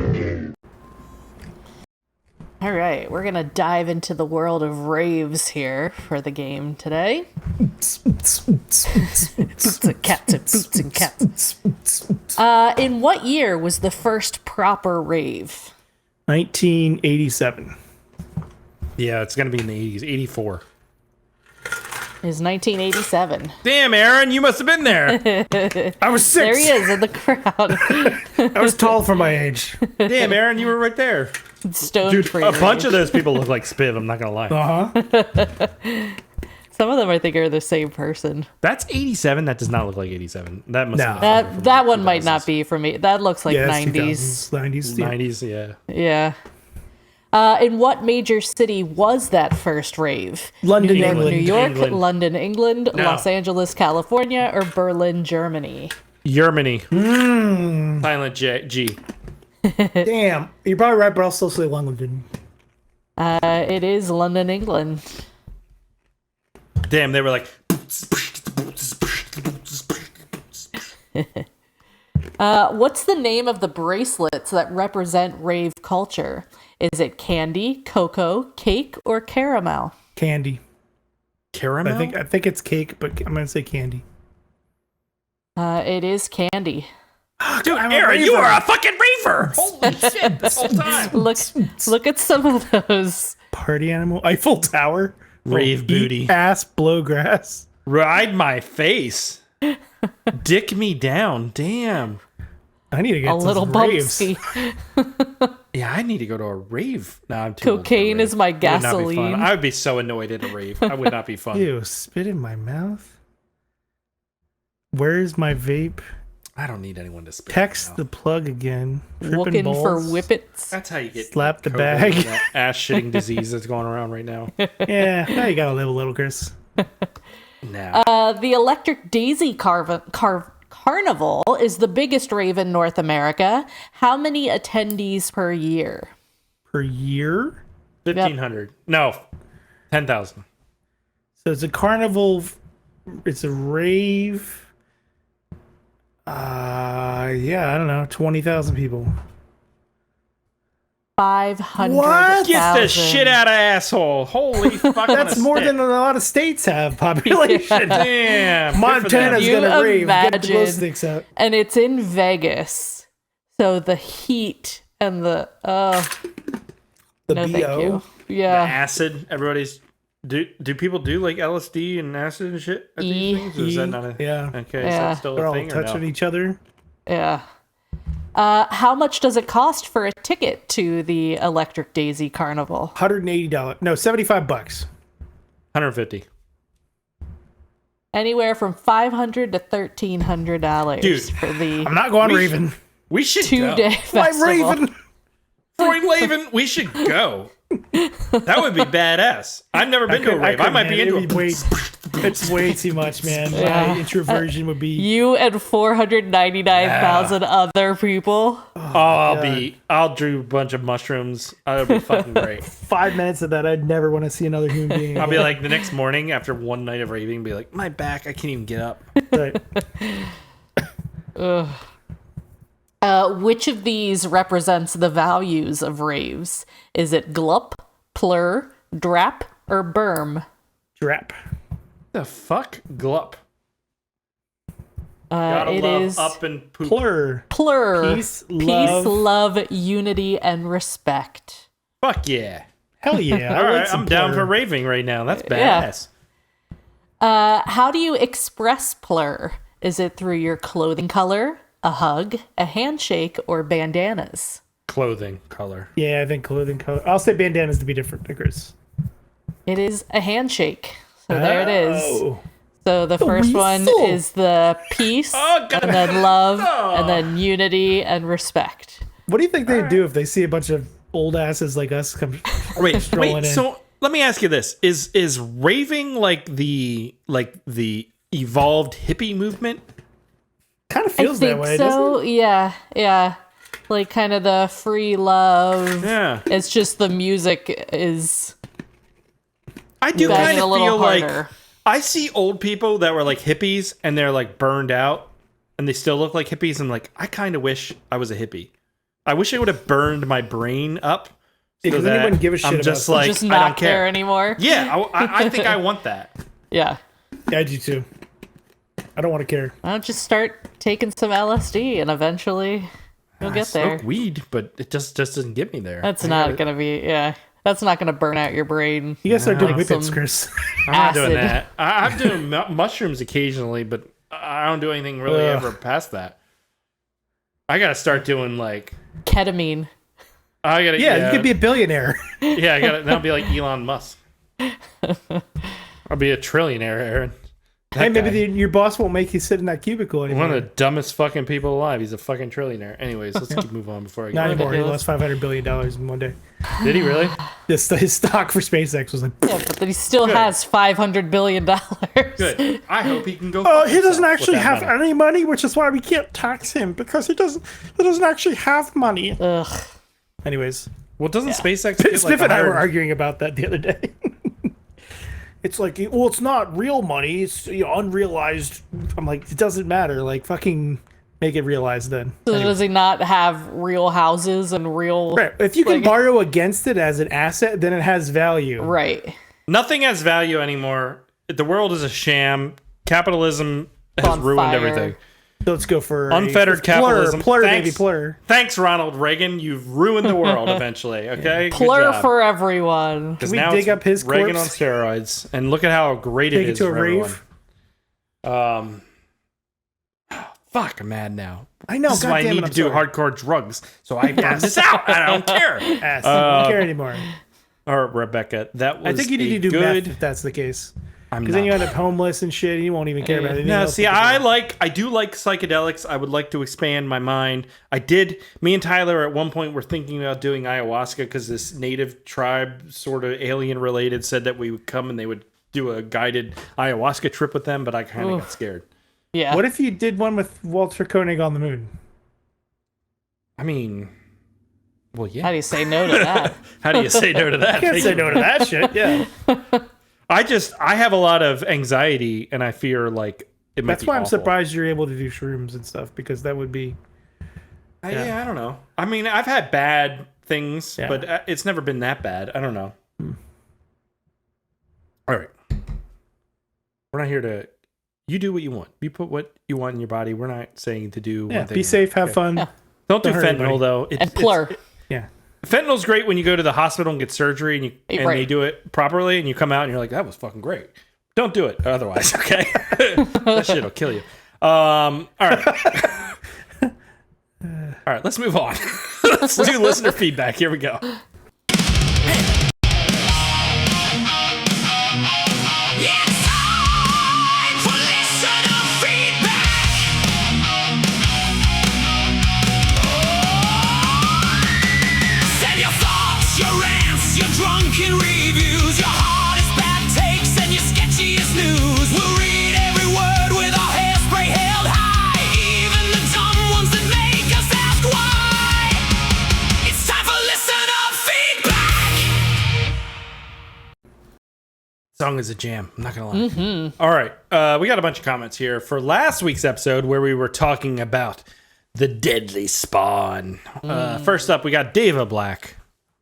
All right, we're gonna dive into the world of raves here for the game today. Boots and cats. In what year was the first proper rave? 1987. Yeah, it's gonna be in the 80s. 84. Is 1987. Damn, Aaron, you must have been there. I was 6. There he is in the crowd. I was tall for my age. Damn, Aaron, you were right there. Stone Dude, free a rave. bunch of those people look like Spiv, I'm not gonna lie. Some of them I think are the same person. That's 87. That does not look like 87. That must No. be That one might not be for me. That looks like Yeah, 90s. 90s. 90s, yeah. Yeah. In what major city was that first rave? London, New York, England. New York, England. London, England, No. Los Angeles, California, or Berlin, Germany? Germany. Silent G. Damn. You're probably right, but I'll still say London. It is London, England. Damn, they were like. What's the name of the bracelets that represent rave culture? Is it candy, cocoa, cake, or caramel? Candy. Caramel? I think it's cake, but I'm going to say candy. It is candy. Dude, Aaron, you are a fucking reefer! Holy shit, this whole time! Look at some of those. Party animal. Eiffel Tower. Rave Eat booty. Ass blow grass. Ride my face. Dick me down. Damn. I need to get A little raves. bumpsy. Yeah, I need to go to a rave. No, I'm too old for a Cocaine rave. is my It would not be fun. gasoline. I would be so annoyed at a rave. I would not be fun. Ew, spit in my mouth. Where's my vape? I don't need anyone to spit. Text the plug again. Tripping Looking for balls. whippets. That's how you get Slap the COVID, bag. that ass shitting disease that's going around right now. Yeah, now you gotta live a little, Chris. Nah. The Electric Daisy Carnival is the biggest rave in North America. How many attendees per year? Per year? 1,500. No. 10,000. So it's a carnival. It's a rave. Yeah, I don't know. 20,000 people. 500,000. Get the shit out of asshole. Holy fuck. That's more than a lot of states have population. Damn. Montana's You gonna rave. Get the glow imagine. sticks out. And it's in Vegas. So the heat and the The no BO. thank you. Yeah. Acid. Everybody's. Do people do like LSD and acid and shit at these things? Or is that not a. Yeah. Okay, is Yeah. that still They're a all thing or touching no? each other. Yeah. How much does it cost for a ticket to the Electric Daisy Carnival? $180. No, $75. 150. Anywhere from $500 to $1,300 Dude, for the I'm not going raving. We should go. 2-day Why festival. raving? Freud Laven, we should go. That would be badass. I've never been to a rave. I might be into it. It's way too much, man. Yeah. My introversion would be. You and 499,000 other people. I'll do a bunch of mushrooms. That'll be fucking great. 5 minutes of that, I'd never want to see another human being. I'll be like the next morning after one night of raving, be like, my back, I can't even get up. Right. Which of these represents the values of raves? Is it glup, plur, drap, or berm? Drap. The fuck? Glup. Gotta It love is up and poop. Plur. plur. Peace, love, unity, and respect. Fuck yeah. Hell yeah. All right, I'm down for raving right now. That's badass. How do you express plur? Is it through your clothing color, a hug, a handshake, or bandanas? Clothing color. Yeah, I think clothing color. I'll say bandanas to be different, Chris. It is a handshake. So there it is. Oh. So the first one weasel. is the peace, Oh, God. and then love, Oh. and then unity and respect. What do you think they'd do if they see a bunch of old asses like us come strolling in? So let me ask you this: Is raving like the evolved hippie movement? Kind of feels I think that way, so. doesn't it? Yeah. Like kind of the free love. Yeah. It's just the music is I do banging kind a of little feel like harder. I see old people that were like hippies and they're like burned out and they still look like hippies. And like, I kind of wish I was a hippie. I wish I would have burned my brain up Does anyone give a shit about just it? like, Just I not don't care there anymore. Yeah, I think I want that. Yeah. Yeah, I do too. I don't want to care. I'll just start taking some LSD and eventually you'll get there. Smoke weed, but it just doesn't get me there. That's not going to be, that's not going to burn out your brain. You guys start doing Like whippets, some Chris. I'm not doing acid. that. I'm doing mushrooms occasionally, but I don't do anything really ever past that. I gotta start doing like Ketamine. Yeah, you could be a billionaire. Yeah, I gotta. That'll be like Elon Musk. I'll be a trillionaire, Aaron. Hey, maybe your boss won't make you sit in that cubicle anymore. One of the dumbest fucking people alive. He's a fucking trillionaire. Anyways, let's keep moving on before I Not get anymore. He lost $500 billion in one day. Did he really? His stock for SpaceX was like. Yeah, but then he still has $500 billion. Good. I hope he can go. He doesn't actually have any money, which is why we can't tax him because he doesn't actually have money. Ugh. Anyways, Well, doesn't SpaceX? Get Spiv like and I were 100 arguing about that the other day. It's like, well, it's not real money. It's unrealized. I'm like, it doesn't matter. Like, fucking make it realized then. So does he not have real houses and real... Right. If you can borrow against it as an asset, then it has value. Right. Nothing has value anymore. The world is a sham. Capitalism has On ruined fire. everything. So let's go for Unfettered capitalism. Plur, Thanks. baby, plur. Thanks, Ronald Reagan. You've ruined the world eventually. Okay, Good Plur job. for everyone. Because we now dig it's up his Reagan corpse? on steroids, and look at how great Take it it is to a for rave? everyone. Fuck, I'm mad now. I know. This is why I need to do hardcore drugs, so I found this out. And I don't care. Yes, I don't care anymore. Or Rebecca, that was I think you need to do good. meth if that's the case. I'm Because then you not. end up homeless and shit, and you won't even care about anything No, else. see, I do like psychedelics. I would like to expand my mind. Me and Tyler at one point were thinking about doing ayahuasca because this native tribe, sort of alien related, said that we would come and they would do a guided ayahuasca trip with them, but I kind of got scared. Yeah. What if you did one with Walter Koenig on the moon? I mean, well, yeah. How do you say no to that? How do you say no to that? You can't say no to that shit. Yeah. I have a lot of anxiety and I fear like it might That's be why I'm awful. surprised you're able to do shrooms and stuff, because that would be. Yeah, I don't know. I mean, I've had bad things, Yeah. but it's never been that bad. I don't know. All right. We're not here to... You do what you want. You put what you want in your body. We're not saying to do Yeah, one thing. be safe, have fun. Yeah. Don't do Don't hurt fentanyl, anybody. though. And plur. Yeah. Fentanyl's great when you go to the hospital and get surgery and they Right. do it properly and you come out and you're like, that was fucking great. Don't do it otherwise, okay? That shit'll kill you. All right. All right, let's move on. Let's do listener feedback. Here we go. It's time for listener feedback. Send your thoughts, your rants, your drunken reviews, your hardest bad takes, and your sketchiest news. We'll read every word with our hairspray held high, even the dumb ones that make us ask why. It's time for listener feedback. Song is a jam. I'm not gonna lie. All right, we got a bunch of comments here for last week's episode where we were talking about the deadly spawn. First up, we got David Black,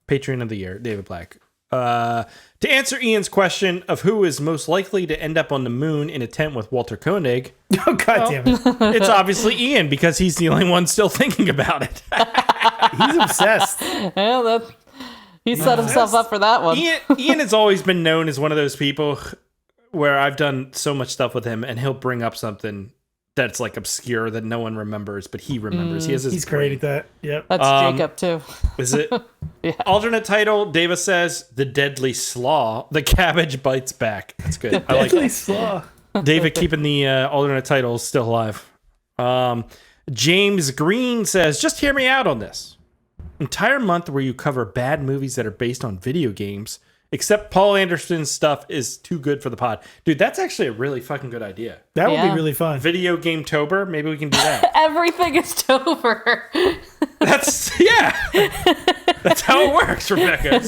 Patreon of the Year, David Black. To answer Ian's question of who is most likely to end up on the moon in a tent with Walter Koenig, Oh, God damn it. it's obviously Ian because he's the only one still thinking about it. He's obsessed. Yeah, he set himself up for that one. Ian has always been known as one of those people where I've done so much stuff with him and he'll bring up something that's like obscure that no one remembers, but he remembers. He has his He's great at that. Yep. That's Jacob, too. Is it? Yeah. Alternate title, Davis says, The Deadly Slaw. The Cabbage Bites Back. That's good. I like Deadly that. Slaw. David keeping the alternate titles still alive. James Green says, just hear me out on this. Entire month where you cover bad movies that are based on video games, except Paul Anderson's stuff is too good for the pod. Dude, that's actually a really fucking good idea. That would Yeah. be really fun. Video game Tober, maybe we can do that. Everything is Tober. That's how it works, Rebecca.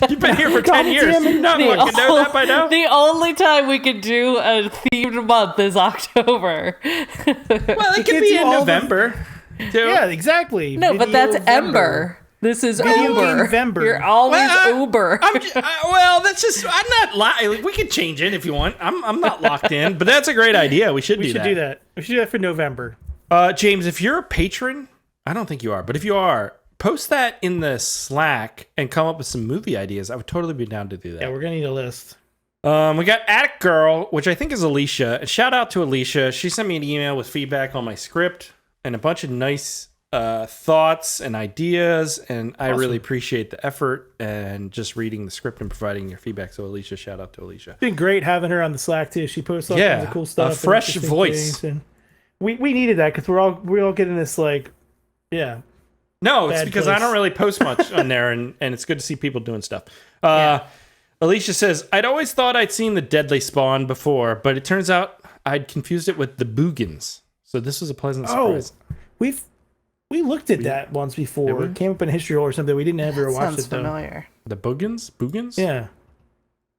You've been here for 10 years. damn it. You not fucking know that by now? The only time we could do a themed month is October. Well, it could can't be do in all the- November. Too. Yeah, exactly. No, but Video that's Ember. This is Video Uber. Gamevember. You're always Uber. That's just. I'm not. We could change it if you want. I'm not locked in, but that's a great idea. We should do that. We should do that for November. James, if you're a patron, I don't think you are, but if you are, post that in the Slack and come up with some movie ideas. I would totally be down to do that. Yeah, we're gonna need a list. We got Attic Girl, which I think is Alicia. And shout out to Alicia. She sent me an email with feedback on my script and a bunch of nice thoughts and ideas, and I really appreciate the effort and just reading the script and providing your feedback. So Alicia, shout out to Alicia. It's been great having her on the Slack too. She posts all kinds of cool stuff. A fresh voice. And we needed that because we're all getting this like, yeah. No, it's because I don't really post much on there, and it's good to see people doing stuff. Alicia says, I'd always thought I'd seen the Deadly Spawn before, but it turns out I'd confused it with the Boogans. So this was a pleasant surprise. We looked at that once before. It came up in history or something. We didn't ever watch it though. Familiar. The Boogans? Yeah.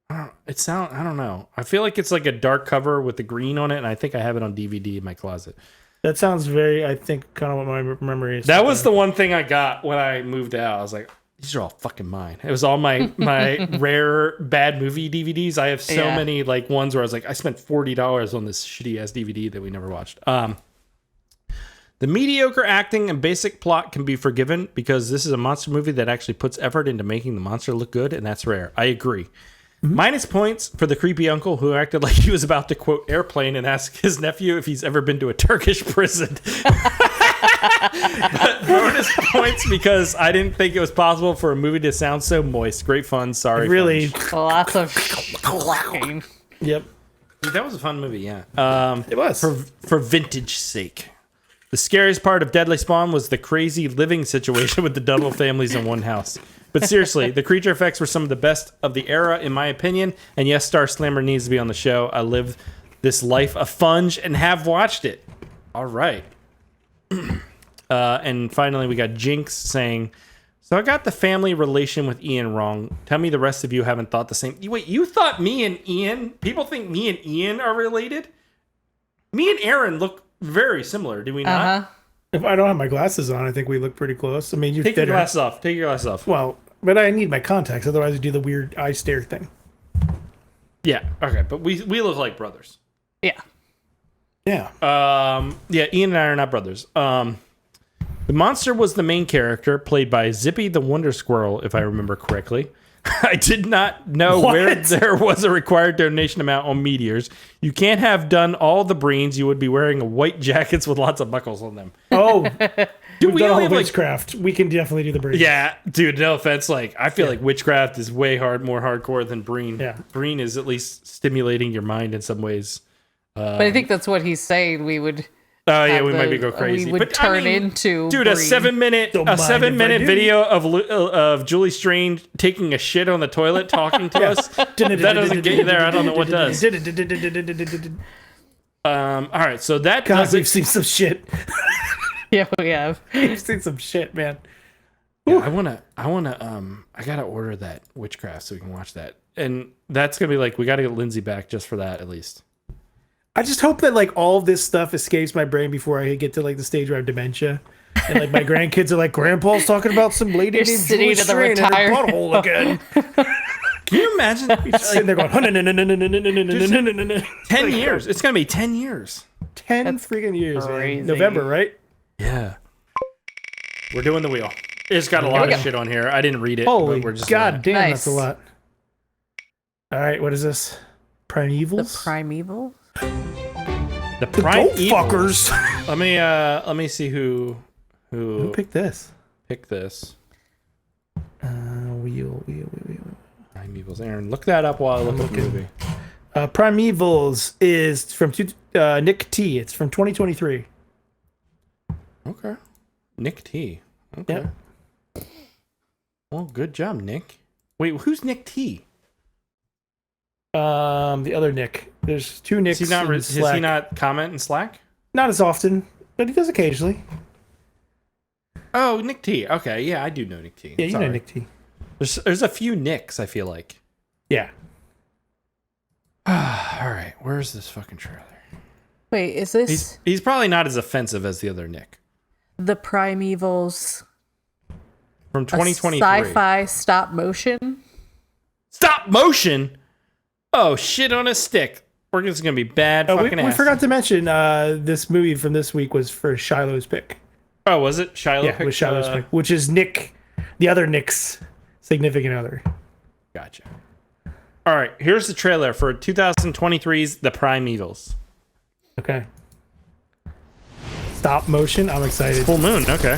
I don't know. I feel like it's like a dark cover with the green on it, and I think I have it on DVD in my closet. That sounds I think, kind of what my memory is. That was the one thing I got when I moved out. I was like, these are all fucking mine. It was all my rare bad movie DVDs. I have so many like ones where I was like, I spent $40 on this shitty ass DVD that we never watched. The mediocre acting and basic plot can be forgiven because this is a monster movie that actually puts effort into making the monster look good, and that's rare. I agree. Mm-hmm. Minus points for the creepy uncle who acted like he was about to quote Airplane and ask his nephew if he's ever been to a Turkish prison. But bonus points because I didn't think it was possible for a movie to sound so moist. Great fun. Sorry. Really? Lots of clacking. Yep. That was a fun movie, yeah. It was. For vintage sake. The scariest part of Deadly Spawn was the crazy living situation with the double families in one house. But seriously, the creature effects were some of the best of the era, in my opinion. And yes, Star Slammer needs to be on the show. I live this life of funge and have watched it. All right. And finally, we got Jinx saying, so I got the family relation with Ian wrong. Tell me the rest of you haven't thought the same. Wait, you thought me and Ian? People think me and Ian are related? Me and Aaron look very similar, do we not? Uh-huh. If I don't have my glasses on, I think we look pretty close. I mean, Take your glasses off. Take your glasses off. Well, but I need my contacts, otherwise I do the weird eye stare thing. Yeah, okay, but we look like brothers. Yeah. Yeah. Yeah, Ian and I are not brothers. The monster was the main character, played by Zippy the Wonder Squirrel, if I remember correctly. I did not know where there was a required donation amount on meteors. You can't have done all the Breens. You would be wearing white jackets with lots of buckles on them. Oh, dude, we've done all the witchcraft. We can definitely do the Breen. Yeah, dude, no offense. Like, I feel like witchcraft is way more hardcore than Breen. Yeah. Breen is at least stimulating your mind in some ways. But I think that's what he's saying. We would. Oh yeah, we might go crazy. We would turn into dude Breen. a 7 minute video of Julie Strange taking a shit on the toilet talking to us. That doesn't get you there. I don't know what does. All right, so that God, we've seen some shit. Yeah, we have. We've seen some shit, man. Yeah, I gotta order that Witchcraft so we can watch that, and that's gonna be like we gotta get Lindsay back just for that at least. I just hope that like all of this stuff escapes my brain before I get to like the stage where I have dementia, and like my grandkids are like, "Grandpa's talking about some lady named Julie Strain in her butthole again." Can you imagine? Sitting there going, 10 years. It's gonna be 10 years. 10 freaking years. Crazy. Man. November, right? Yeah. We're doing the wheel. It's got a lot of shit on here. I didn't read it. Holy but we're just God damn, Nice. that's a lot. All right, what is this? Primevals? The Primeval? The Prime Goat fuckers. Let me see who picked this. picked this. Wheel. Primevals. Aaron, look that up while I look at the movie. Primevals is from Nick T. It's from 2023. Okay. Nick T. Okay. Yep. Well, good job, Nick. Wait, who's Nick T? The other Nick. There's two Nicks. Does he not comment in Slack? Not as often, but he does occasionally. Oh, Nick T. Okay, yeah, I do know Nick T. Yeah, you know Nick T. There's a few Nicks, I feel like. Yeah. All right, where's this fucking trailer? Wait, is this He's probably not as offensive as the other Nick. the Primevals from 2023. Sci-fi stop motion. Stop motion? Oh, shit on a stick. We're just going to be bad fucking ass. We forgot to mention this movie from this week was for Shiloh's pick. Oh, was it? Shiloh? Yeah, it was Shiloh's pick, which is Nick, the other Nick's significant other. Gotcha. All right, here's the trailer for 2023's The Primevals. Okay. Stop motion. I'm excited. Full moon, okay.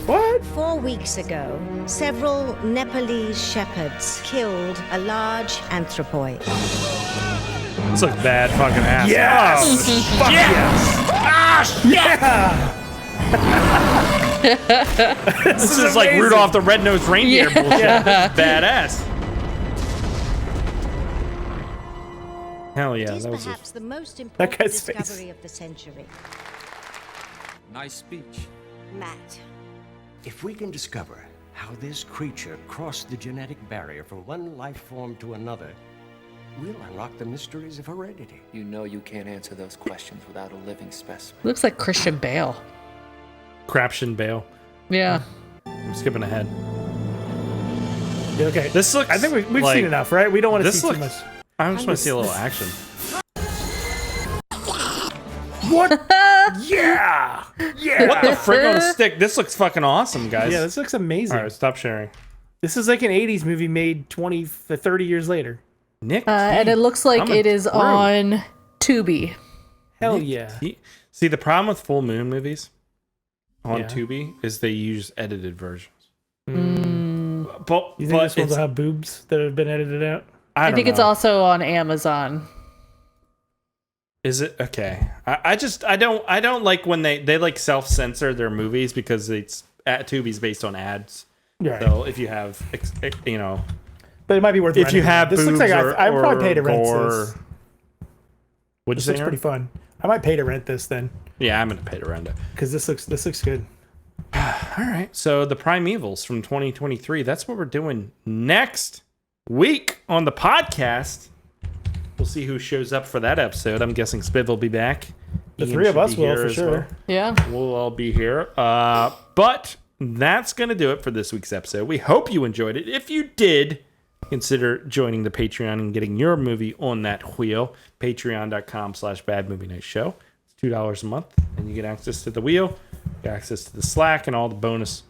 What? 4 weeks ago, several Nepalese shepherds killed a large anthropoid. This looks bad fucking ass. Yes! Oh, Fuck yes! Yeah! This is like amazing. Rudolph the Red-Nosed Reindeer bullshit. This is badass. Hell yeah, It is that was perhaps the most That important guy's face. discovery of the century. Nice speech. Matt. If we can discover how this creature crossed the genetic barrier from one life form to another, we'll unlock the mysteries of heredity. You know you can't answer those questions without a living specimen. Looks like Christian Bale. Craption Bale. Yeah. I'm skipping ahead. Okay. This looks. I think we've like, seen enough, right? We don't want to this see too looks- much. I just want to see a little action. What? Yeah! Yeah! What the frick on a stick? This looks fucking awesome, guys. Yeah, this looks amazing. All right, stop sharing. This is like an 80s movie made 20 to 30 years later. Nick, And it looks like it is on Tubi. Hell yeah. See, the problem with full moon movies on Yeah. Tubi is they use edited versions. But You think this one's will have boobs that have been edited out? I think it's also on Amazon. Is it okay? I don't like when they like self-censor their movies because it's Tubi's based on ads. Right. So if you have But it might be worth if you renting. have This boobs looks like or, I'd probably pay to rent gore, this. What'd you This say? looks Aaron? pretty fun. I might pay to rent this then, Yeah, I'm gonna pay to rent it. because this looks good. All right. So the Primevals from 2023. That's what we're doing next week on the podcast. We'll see who shows up for that episode. I'm guessing Spiv will be back. The Ian three of should us be will here for as sure. well. Yeah. We'll all be here. But that's going to do it for this week's episode. We hope you enjoyed it. If you did, consider joining the Patreon and getting your movie on that wheel. Patreon.com/badmovienightshow. It's $2 a month, and you get access to the wheel, you get access to the Slack, and all the bonus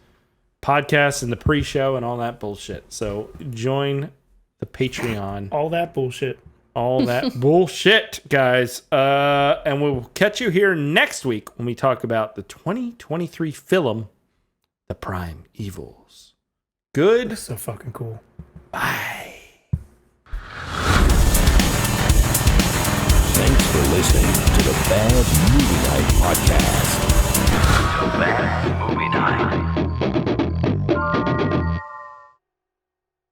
podcasts and the pre-show and all that bullshit. So join the Patreon. All that bullshit. All that bullshit, guys. And we'll catch you here next week when we talk about the 2023 film, The Primevals. Good. That's so fucking cool. Bye. Thanks for listening to the Bad Movie Night Podcast.